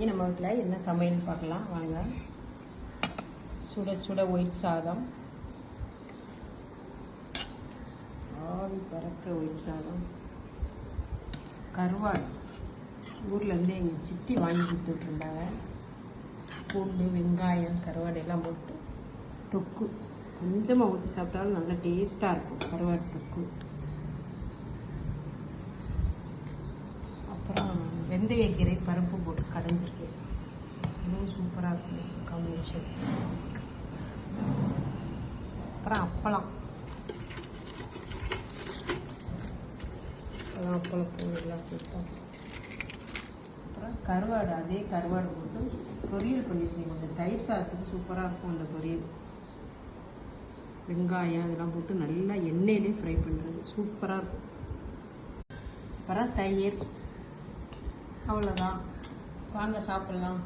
இன்றைக்கி நம்ம வீட்டில் என்ன சமையல் பார்க்கலாம் வாங்க. சுட சுட ஒயிட் சாதம், ஆவி பறக்க ஒயிட் சாதம், கருவாடு ஊர்லேருந்து எங்கள் சித்தி வாங்கி கொடுத்துட்ருந்தாங்க. பூண்டு, வெங்காயம், கருவாடு எல்லாம் போட்டு தொக்கு கொஞ்சமாக ஊற்றி சாப்பிட்டாலும் நல்லா டேஸ்ட்டாக இருக்கும் கருவாடு தொக்கு. அப்புறம் வெந்தயக்கீரை பருப்பு போட்டு கடைஞ்சிருக்கேன், இதுவும் சூப்பராக இருக்கும் காம்பினேஷன். அப்புறம் அப்பளம் பூ எல்லாம் சேர்த்தோம். அப்புறம் கருவாடு, அதே கருவாடு போட்டு பொரியல் பண்ணியிருக்கேன். அந்த தயிர் சாதத்துக்கு சூப்பராக இருக்கும் அந்த பொரியல். வெங்காயம் அதெல்லாம் போட்டு நல்லா எண்ணெயிலே ஃப்ரை பண்ணுறது சூப்பராக இருக்கும். அப்புறம் தயிர், அவ்வளோதான். வாங்க சாப்பிட்லாம்.